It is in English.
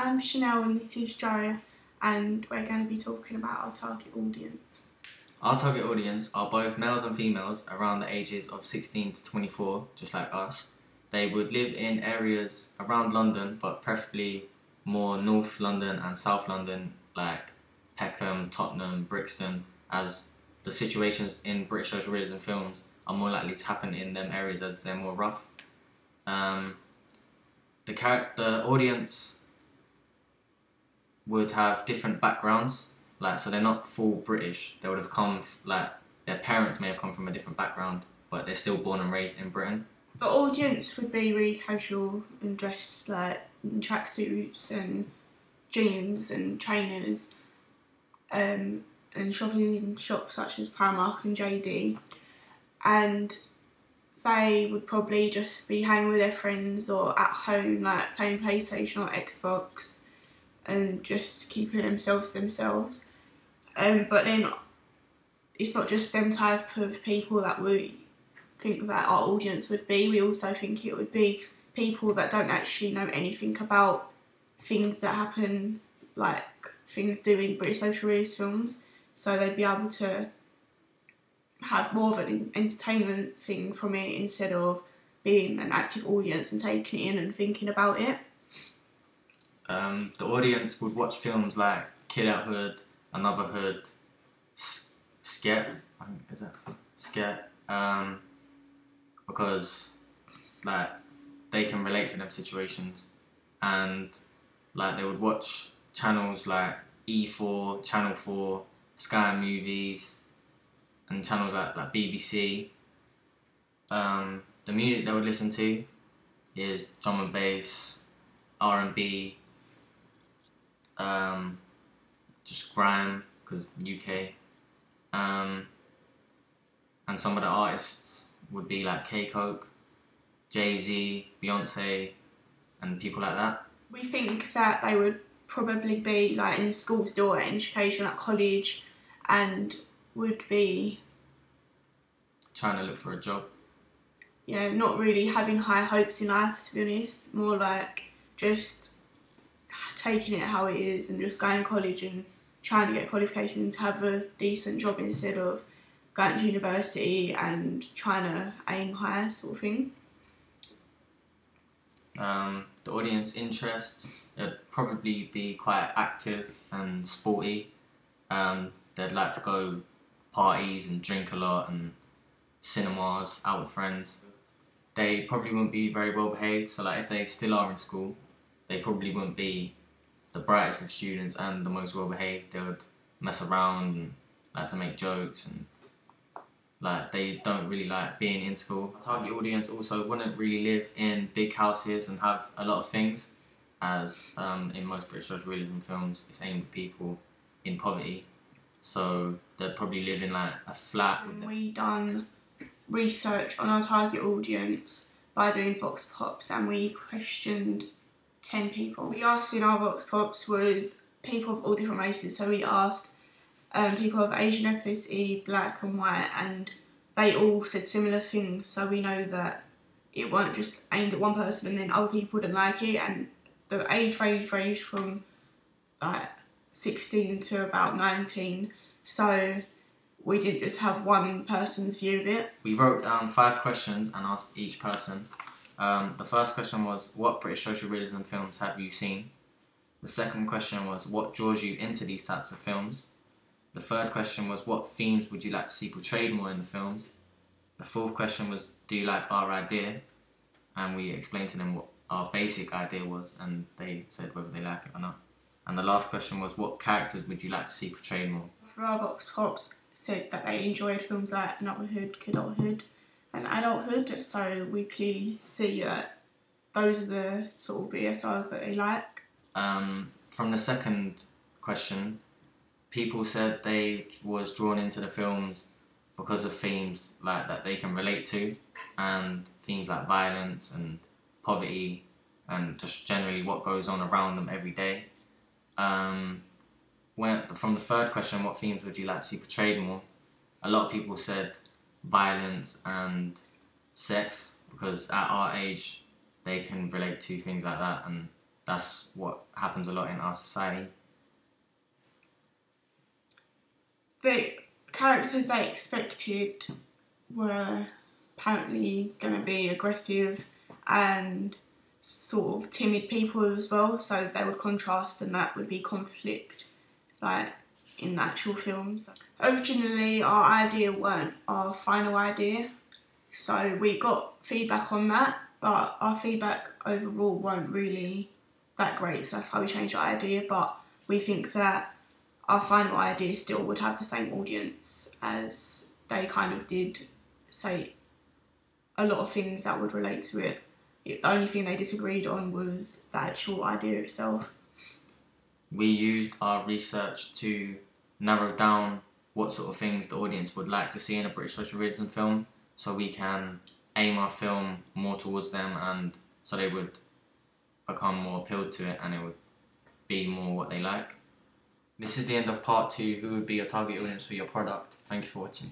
I'm Chanel and this is Joe, and we're going to be talking about our target audience. Our target audience are both males and females around the ages of 16 to 24, just like us. They would live in areas around London, but preferably more North London and South London, like Peckham, Tottenham, Brixton, as the situations in British social realism films are more likely to happen in them areas as they're more rough. The audience would have different backgrounds, so they're not full British. They would have come, their parents may have come from a different background, but they're still born and raised in Britain. The audience would be really casual and dressed in tracksuits and jeans and trainers, and shopping in shops such as Primark and JD, and they would probably just be hanging with their friends or at home, playing PlayStation or Xbox, and just keeping themselves. But then it's not just them type of people that we think that our audience would be. We also think it would be people that don't actually know anything about things that happen, like things do in British social realist films. So they'd be able to have more of an entertainment thing from it instead of being an active audience and taking it in and thinking about it. The audience would watch films like Kid at Hood, Another Hood, Sket, I think, is it? Sket, because they can relate to them situations, and they would watch channels like E4, Channel 4, Sky Movies, and channels like BBC. The music they would listen to is drum and bass, R&B, just grime, because UK, and some of the artists would be like K-Coke, Jay-Z, Beyonce, and people like that. We think that they would probably be in school still, at education, at college, and would be trying to look for a job. Yeah, not really having high hopes in life, to be honest. More just taking it how it is and just going to college and trying to get qualifications to have a decent job instead of going to university and trying to aim higher, sort of thing. The audience interests, they'd probably be quite active and sporty. They'd like to go parties and drink a lot and cinemas, out with friends. They probably wouldn't be very well behaved, so if they still are in school, they probably wouldn't be the brightest of students and the most well behaved. They would mess around and like to make jokes, and they don't really like being in school. Our target audience also wouldn't really live in big houses and have a lot of things, as in most British social realism films it's aimed at people in poverty, so they'd probably live in a flat. We done research on our target audience by doing Vox Pops, and we questioned 10 people. We asked in our Vox Pops was people of all different races, so we asked people of Asian ethnicity, black and white, and they all said similar things, so we know that it weren't just aimed at one person and then other people didn't like it. And the age range ranged from 16 to about 19, so we didn't just have one person's view of it. We wrote down 5 questions and asked each person. The first question was, what British social realism films have you seen? The second question was, what draws you into these types of films? The third question was, what themes would you like to see portrayed more in the films? The fourth question was, do you like our idea? And we explained to them what our basic idea was, and they said whether they like it or not. And the last question was, what characters would you like to see portrayed more? For our Vox Pops said that they enjoyed films like Anotherhood, Kidulthood and Adulthood, so we clearly see that those are the sort of BSRs that they like. From the second question, people said they was drawn into the films because of themes that they can relate to, and themes like violence and poverty and just generally what goes on around them every day. From the third question, what themes would you like to see portrayed more? A lot of people said violence and sex, because at our age they can relate to things like that, and that's what happens a lot in our society. The characters they expected were apparently going to be aggressive and sort of timid people as well, so they would contrast and that would be conflict, like in the actual films. Originally our idea weren't our final idea, so we got feedback on that, but our feedback overall weren't really that great, so that's why we changed our idea. But we think that our final idea still would have the same audience, as they kind of did say a lot of things that would relate to it. The only thing they disagreed on was the actual idea itself. We used our research to narrow down what sort of things the audience would like to see in a British social realism film, so we can aim our film more towards them, and so they would become more appealed to it and it would be more what they like. This is the end of part 2. Who would be your target audience for your product? Thank you for watching.